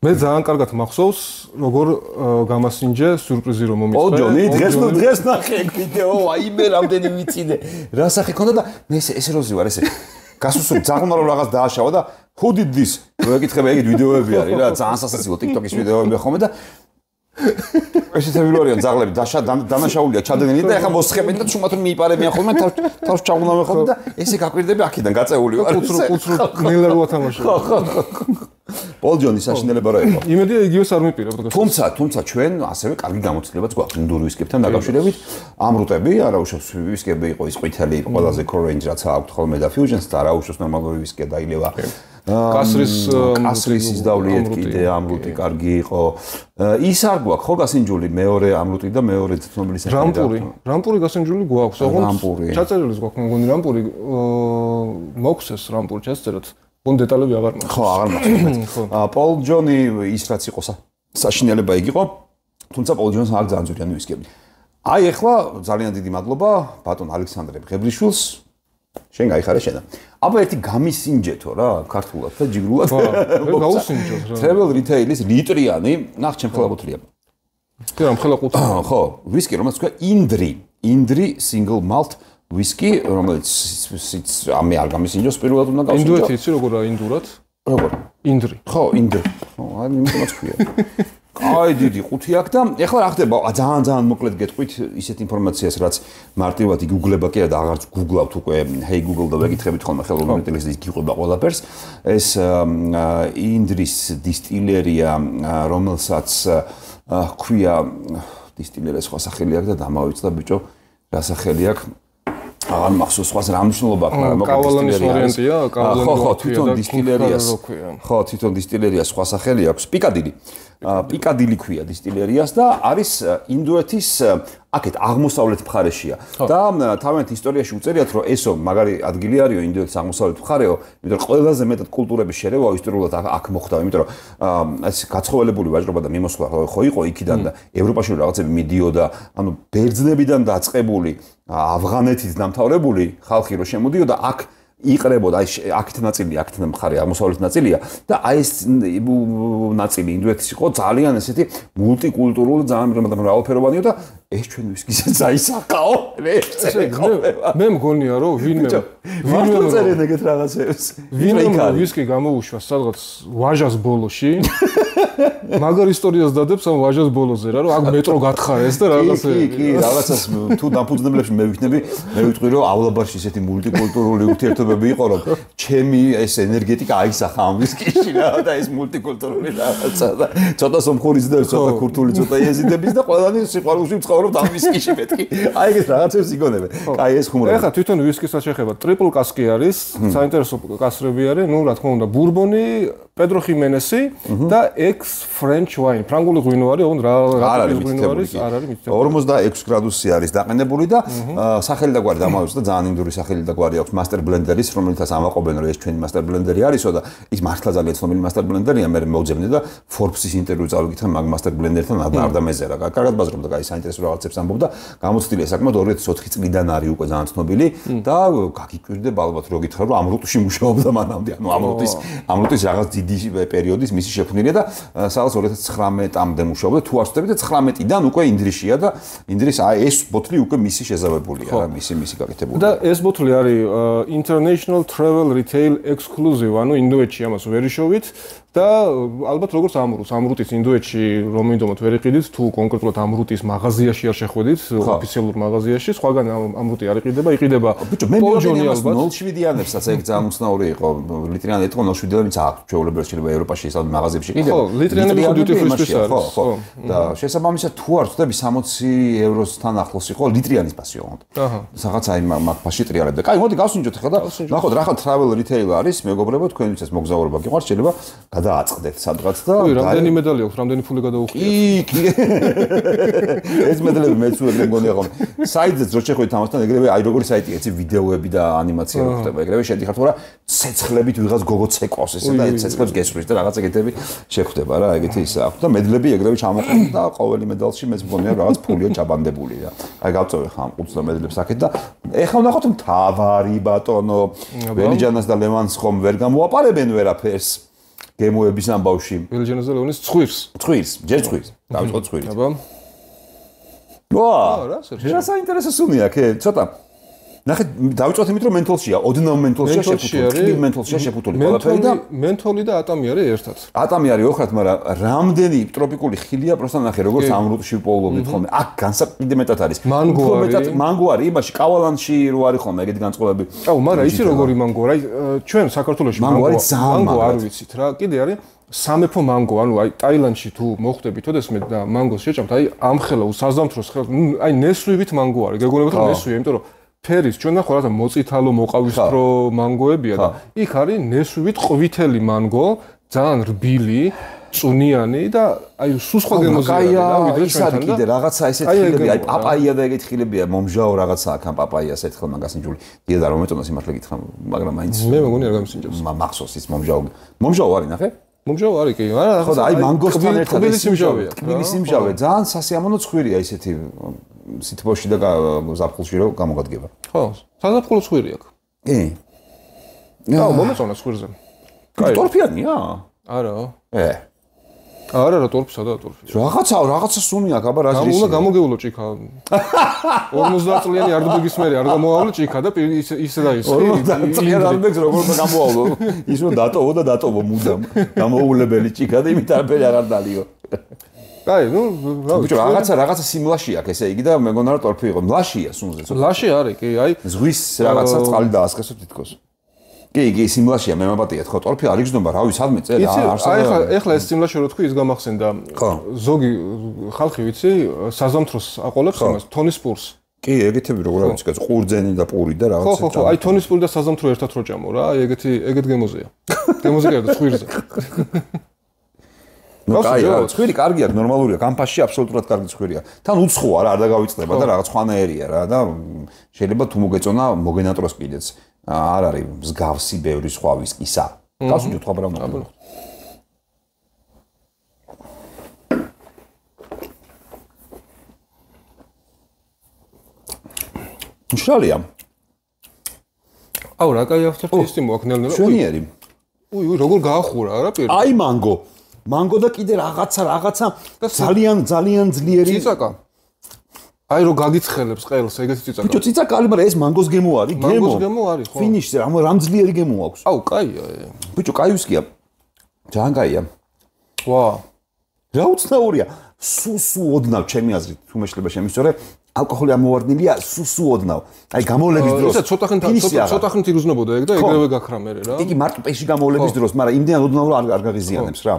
მე ძალიან კარგად მახსოვს, როგორ გამასინჯე სიურპრიზი რომ მომიწვე. Paul Johnny დღეს ნახე ვიდეო, აი მე რამდენი ვიცინე. რა სახე ქონდა და მე ესე როზი ვარ ესე. გასუსული ძაღლმა რომ რაღაც დააშავა და who did this? რო ეკითხება ეგეთ ვიდეოები არის რა, ძალიან სასაცილო TikTok-ის ვიდეოები ხომ და ესეთი ვარიან ძაღლები დანაშაულია ჩადენილი და ეხა მოსხებენ და შუმათ რომ მიიპარებიან ხოლმე თავს ჩაუნავენ ხოლმე და ესე გაკვირდები აქედან გაწეული ვარ. უცრუ ნელა რო ათამაშე. Paul Johnny საშინელება რა იყო. იმედია იგივეს არ მიპირებთ. თუმცა ჩვენ ასევე კარგი გამოცდილებაც გვაქვს ინდური ვისკებთან დაკავშირებით. ამრუტები არა უშავს ვისკები იყო ის ყვითელი ყველაზე core-range რაც აქვს ხოლმე და fusions და არა უშავს ნორმალური ვისკი დაილევა. კასრის ისდავლიეთ კიდე ამრუტი კარგი იყო. ის არ გვაქვს ხო გასინჯული მეორე ამრუტი და მეორე ცნობილი სახელი. რამპური გასინჯული გვაქვს. ოღონდ ჩაწერილი გვაქვს მგონი რამპური მოხსეს რამპური ჩაწეროთ. ბონ დეტალები აღარ მაქვს. ხო, აღარ მაქვს. Paul Johnny ის რაც იყო საშინელება იგი იყო. თუმცა Paul Johnny-ს არ ძალიან ძვირიანი ვისკები. აი ახლა ძალიან დიდი მადლობა ბატონ ალექსანდრე ღებრიშვილს. შენ გაიხარე შენა. აბა ერთი გამისინჯეთო რა, ქართულად და ჯიგრულად. გაუსინჯოთ რა. Travel Retail-ის litrიანი, ნახ ჩემ ხელა ბოთლია. კი, ამ ხელა ყუთი. ხო, ვისკი რომელიც თქვა Indri single malt whisky, რომელიც ამე არ გამისინჯოს პირველად უნდა გავსინჯო. ინდუეთი იცი როგორაა ინდურად? როგორ? Indri. ხო, Indri. ხო, აი იმიტომაც ქვია. აი დიდი ყუთი აქვს და ეხლა რა ხდება? ძალიან მოკლედ გეტყვით ისეთ ინფორმაციას, რაც მარტივად იგუგლება კი არა და აღარც გუგლავთ უკვე, hey Google და ვეკითხებით ხოლმე ხელოვნური ინტელექტის გიყვება ყველაფერს. ეს Indris დისტილერია, რომელსაც ქვია დისტილერია სხვა სახელი აქვს და დამავიწყდა ბიჭო, რა სახელი აქვს? აღარ მახსოვს სხვას რა მნიშვნელობა აქვს, მაგრამ კავალანის ვარიანტია, ხო, თვითონ დისტილერიას. ხო, თვითონ დისტილერიას სხვა სახელი აქვს, პიკადილი ქვია დისტილერიას და არის ინდოეთის აქეთ აღმოსავლეთ მხარეშია. და თავიანთ ისტორიაში უწერიათ, რომ ესო მაგარი ადგილი არისო ინდოეთის აღმოსავლეთ მხარეო, იმიტომ რომ ყველაზე მეტად კულტურების შერევა ისტორიულად აქ მოხდა, იმიტომ რომ ეს გაცხოველებული ვაჭრობა და მიმოსვლა ხო იყო იქიდან და ევროპაში რაღაცები მიდიოდა, ანუ ბერძნებიდან დაწყებული ავღანეთით დამთავრებული ხალხი რო შემოდიოდა აქ იყრებოდა აი აქეთ ნაწილი აქეთ მხარე აღმოსავლეთ ნაწილია და აი ეს ნაწილი ინდოეთის იყო ძალიან ესეთი მულტიკულტურული ძალიან მრავალფეროვანია და ეს ჩვენ ვისკისაც აისახაო მე მგონია რომ ვინმე წერენ ეგეთ რაღაცებს ვინმე ვისკი გამოუშვა სადღაც ვაჟას ბოლოში მაგარ ისტორიას დადებს ამ ვაჟას ბოლოზე რა რომ აქ მეტრო გათხარეს და რაღაცები კი რაღაცას თუ დამფუძნებლებში მე ვიქნები მე ვიტყვი რომ ავლაბარში ესეთი მულტიკულტურული ურთიერთობები იყო რომ ჩემი ეს ენერგეტიკა აისახა ამ ვისკიში რა და ეს მულტიკულტურული რაღაცა და ცოტა სომხურის და ცოტა ქურთული ცოტა ეზიდების და ყველანი სიყვარულში მცხოვრობთ ამ ვისკიში მეთქი აი ეს რაღაცებს იგონებენ აი ეს ხუმრობა ეხლა თვითონ ვისკისაც შეხება ტრიპლ კასკი არის საინტერესო კასრები არის ნუ რა თქმა უნდა ბურბონი პედრო ხიმენესი და ex French wine ფრანგული ღვინო არის ოღონდ რა ღვინო არის არ არის მითითებული 46 გრადუსი არის დაყენებული და სახელი და გვარი დამავიწყდა ძალიან ინდური სახელი და გვარი აქვს master blender-ის რომელთაც ამაყობენ რომ ეს ჩვენი master blender-ი არისო და ის მართლა ძალიან ცნობილი master blender-ია მე მოვძებნე და Forbes-ის ინტერვიუ წავიკითხე მაგ master blender-თან არ დამეზერა კარგად ბაზრობდა კაი საინტერესო რაღაცებს ამბობდა გამოცდილია საკმაოდ 2004 წლიდან არის უკვე ძალიან ცნობილი და გაგიკვირდება ალბათ რო გითხრა რომ ამრუტში მუშაობდა მანამდე ანუ ამრუტის რაღაც დიდი პერიოდის მისი შექმნილია და სადაც 2019-მდე მუშაობდა თუ არ ვცდები და 19-დან უკვე ინდრიშია და ინდრის აი ეს ბოთლი უკვე მისი შეზავებულია რა მისი გაკეთებული და ეს ბოთლი არის International Travel Retail Exclusive ანუ ინდოეთში ამას ვერ იშოვით და ალბათ როგორც ამრუტის ინდოეთში რომ მინდომოთ ვერ იყიდით თუ კონკრეტულად ამრუტის მაღაზიაში არ შეხვედით ოფიციალურ მაღაზიაში სხვაგან ამრუტი არ იყიდება ბიჭო მე მოგონია ალბათ 07-იანებსაც ეგ ძალიან უცნაური იყო ლიტრიანი ეთქო 07-იანებიც აქვს ჩვეულებრივად შეიძლება ევროპაში ისე მაღაზიებში იყიდება ხო ლიტრიანები ხო duty free-ის არის ხო და შესაბამისად თუ არ ვწდები 60 ევროსთან ახლოს იყო ლიტრიანის ფასი ოღონდ რაღაც აი მაგ ფასში ტრიალებდა კაი მოდი გავსინჯოთ ახლა და ნახოთ რა ხან travel retail არის მეგობრებო თქვენიცაც მოგზაურობა გიყვარს შეიძლება გადააწყდეთ სადღაც და რამდენი медали აქვს რამდენი ფული გადაუხდით კი ეს медалები მეც უერთდება მგონია ხომ საიტზეც რო შეხვიდეთ ამასთან ეგრევე აი როგორი საიტია ეცი ვიდეოები და ანიმაცია რო ხდება ეგრევე შედიხართ რა ცეცხლებით ვიღაც გოგო ცეკავს ესე და ცეცხლებს გესვრის და რაღაც ეგეთები შეხვდება რა ეგეთი ისე აქვს და медалები ეგრევე ჩამოყენდა და ყოველი медалში მეც მგონია რაღაც ფულია ჩაბანდებული რა აი გავწოვე ხა ამ ყუთს და медалებს აქეთ და ეხლა ვნახოთ მთავარი ბატონო ველიჯანას და ლევანს ხომ ვერ გამოაპარებენ ვერაფერს გემოების ამბავში. ველიჯენაზე ლეონის ცხვირს. ჯერ ცხვირს. დავიწყოთ ცხვირით. აბა. რა საინტერესო სუნია, ცოტა. ნახეთ, დავიწყოთ იმით, რომ მენთოლშია, ოდნავ მენთოლშია შეფუთული, ტკბილ მენთოლშია შეფუთული ყველაფერი და მენთოლი და ატამი არის ერთად. ატამი არის ოხრად, მაგრამ რამდენი ტროპიკული ხილია, პროსტა ნახე, როგორც ამრუტში პოულობდით ხოლმე. აქ განსაკუთრებით მეტად არის. მანგო არის, იმაში კავალანში რო არის ხოლმე ეგეთი განწყობები. აუ, მაგრამ იცი როგორი მანგო არის? ჩვენ საქართველოში მანგო არ ვიცით რა. კიდე არის სამეფო მანგო, ანუ აი ტაილანდში თუ მოხვდებით, ოდესმე და მანგოს შეჭამთ, აი ამხელა უსაზამთროს ხელს, აი ნესვივით მანგო არის. გეგონებათ რომ ნესვია, იმიტომ რომ ფერის ჩვენ ნახოთ რა მოწითალო მოყავისფრო მანგოებია და იქ არის ნესვივით ყვითელი მანგო, ძალიან რბილი, წუნიანი და აი სულ სხვა გემოზია რა, ვიდრე ჩვენთან და კიდე რაღაცა ესეთ ხილები, აი პაპაია და ეგეთ ხილებია, მომჟაო რაღაცა აქ ამ პაპაიას ერთხელ მაგას ინჯული. დიედა რომ მეწონას იმართლა გითხრა, მაგრამ მაინც მე მეგონი არ გამისინჯებს. მახსოვს ის მომჟაო არის, ნახე? მომჟაო არის კი, არა ხო და აი მანგოსთან ერთად ტკბილის იმჟავეა. ტკბილის იმჟავე, ძალიან სასიამოვნო ცხვირია ისეთი სითბოში და ზაფხულში რომ გამოგადგება. ხო, საზაფხულო ცხვირი აქვს. კი. აუ, მომეწონა ცხვირზე. კაი. ტორფიანია? არა. არა, ტორფისა და ტორფი. რაღაცა სუნი აქვს, აბა რა ჟრის. უნდა გამოგეულო ჭიქა. 50 წლიანი არდბეგის მერე არ გამოავლო ჭიქა და ისე და ის. 50 წლიანი არდბეგს როგორ უნდა გამოავლო? ის რომ დატოვო მუდამ. გამოულებელი ჭიქა და იმით არაფერი აღარ დალიო. კაი, ნუ ბიჭო, რაღაცა სიმლაში აქვს, ესე იგი და მეგონა რომ ტორფი იყო. მლაშია სუნზე. მლაში არის, კი, აი. ზღვის რაღაცა წყალი დაასკესო თითქოს. კი, სიმლაშია, მე მაბატიეთ, ხო, ტორფი არ იგრძნობა, რავი, სადმე წერა, არსებობს. ეხლა ეს სიმლაში რო თქვი, ის გამახსენდა. ზოგი ხალხი ვიცი, საზამთროს აყოლებს იმას, თონის პურს. კი, ეგეთები როგორ არის, კაც ყურძენი და პური და რაღაცა. ხო, აი თონის პური და საზამთრო ერთად რო ჭამო რა, აი ეგეთ გემოზია. გემოზია და ცხვირზე. ნუ კაი, ცხვირი კარგია, ნორმალურია, გამფასში აბსოლუტურად კარგი ცხვირია. თან უცხოა რა, არ დაგავიწყდება და რაღაც ხვანაერია რა და შეიძლება თუ მოგეწონა, მოგენატროს კიდეც. არ არის მსგავსი ბევრი სხვა ვისკისა. გასუჯოთ ხო ბრაუნო. შალია. აუ რა კაი ავტორტესტი მოაქნელნე რა. შვენიერი. უი, როგორ გაახურა რა პირი. აი მანგო და კიდე რაღაცა ძალიან ძლიერი ციცაკა. აი რო გაგიცხელებს ყელს, ეგეთი ციცაკა. ბიჭო, ციცაკა არის, მაგრამ ეს მანგოს გემო არის, მანგოს გემო არის, ხო. ფინიშზე რამ ძლიერი გემო აქვს. აუ, კაია. ბიჭო, კაი ვისკია. ძალიან კაია. ვა. რა უცნაურია. სუ ოდნავ ჩემი აზრით, თუ მეშლება შემისწორე, ალკოჰოლი ამოვარდნილია სუ ოდნავ. აი გამოვლების დროს. ისა ცოტა ხნით იგრძნობოდა ეგ და ეგრევე გაქრა მე რა. იგი მარტო პეში გამოვლების დროს, მაგრამ იმდენად ოდნავ არ გაღიზიანებს რა.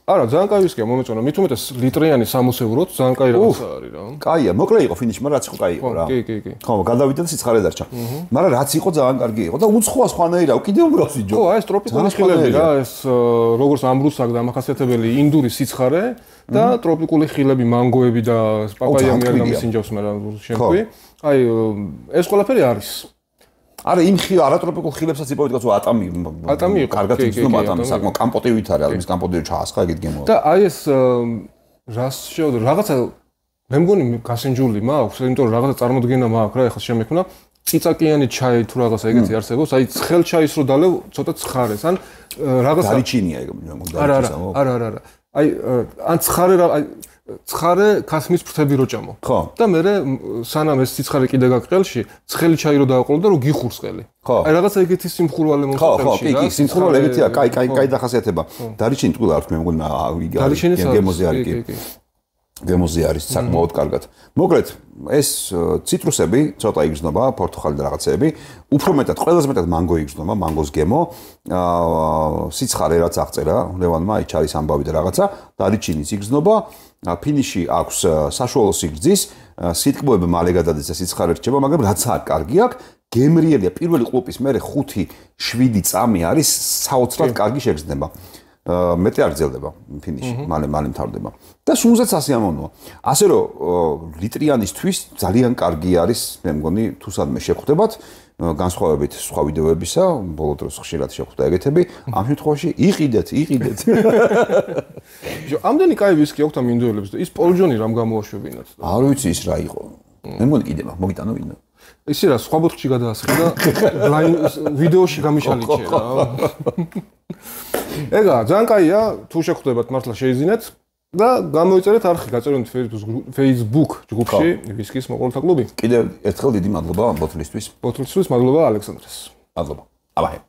არა, ძალიან კაი ვისკია, მომეწონა. მით უმეტეს ლიტრიანი 60 ევროთ, ძალიან კაი რაღაცა არის რა. კაია, მოკლე იყო ფინიში, მაგრამ რაც იყო კაი იყო რა. კი. ხო, გადავიდა და სიცხარე დარჩა. მაგრამ რაც იყო ძალიან კარგი იყო და უცხოა სხვანაირა, კიდევ მრავს იჯო. ხო, ეს ტროპიკული ხილები რა, ეს როგორც ამბრუსაკ დამახასიათებელი ინდური სიცხარე და ტროპიკული ხილები, მანგოები და პაპაია მე არ გამისინჯავს, მაგრამ შემთხვევი. აი, ეს ყველაფერი არის. არა იმ არატროპიკულ ხილებსაც იპოვეთ კაცო ატამი იყო კარგად იგრძნობა ატამი საკმაოდ კამპოტივით არის ამის კამპოტივი ჩაასხა ეგეთ გემოა და აი ეს რას შეუდო რაღაცა მე მგონი გასინჯული მაქვს იმიტომ რომ რაღაცა წარმოდგენა მაქვს რა ეხლა შემექმნა ციცაკიანი ჩაი თუ რაღაცა ეგეთი არსებობს აი ცხელ ჩაის რო დალევ ცოტა ცხარეს ან რაღაცა დალიჩინია ეგ არა აი ან ცხარე რა აი ცხარე ქასმის ფრთები რო ჭამო. ხო. და მე სანამ ეს სიცხარე კიდე გაყელში, ცხელი ჩაი რო დავაყოლო და რო გიხურს ყელი. აი რაღაცა ეგეთი სიმხურვალე მომხდარში რა. ხო, სიმხურვალე ეგეთია, კაი დახასიათება. დალიჩინი ტყულა არ თქვი, მე მგონი გემოზე არის კი. გემოზე არის საკმაოდ კარგად. მოკლედ, ეს ციტრუსები ცოტა იგრძნობა, პორტოხალი და რაღაცეები, უფრო მეტად, ყველაზე მეტად მანგო იგრძნობა, მანგოს გემო. სიცხარე რაც აღწერა, ლევანმა აი ჩაის ამბავი და რაღაცა, დალიჩინიც იგრძნობა. ფინიში აქვს საშუალო სიგრძის, სიტკბოები მალე გადადის და სიცხარე რჩება, მაგრამ რაც არ კარგი აქვს, გემრიელია პირველი ყლუპის მერე 5-7 წამი არის საოცრად კარგი შეგრძნება. მეტი არ გრძელდება ფინიში, მალე მთავრდება. და სუნზეც სასიამოვნოა. ასე რომ ლიტრიანისთვის ძალიან კარგი არის, მე მგონი, თუ სადმე შეგხვდებათ, განსხვავებით სხვა ვიდეოებისა, ბოლო დროს ხშირად შევხვდა ეგეთები, ამ შემთხვევაში იყიდეთ. ამდენი კაი ვისკი აქვს ამ ინდოელებს და ის პოლჯონი რამ გამოაშვებინათ? არ ვიცი ის რა იყო. მე მგონი კიდე მაგ მოგიტანო ვინმე. ისი რა სხვა ბოთლში გადაასხე და ვიდეოში გამიშალიჩე რა. ეგა ძალიან კაია, თუ შეგხვდებათ მართლა შეიძინეთ და გამოიწერეთ არხი, გაწეროთ Facebook ჯგუფში ვისკის მოყოლთა კლუბი. კიდევ ერთხელ დიდი მადლობა ბოთლისთვის. ბოთლისთვის მადლობა ალექსანდრეს. მადლობა. აბაჰე.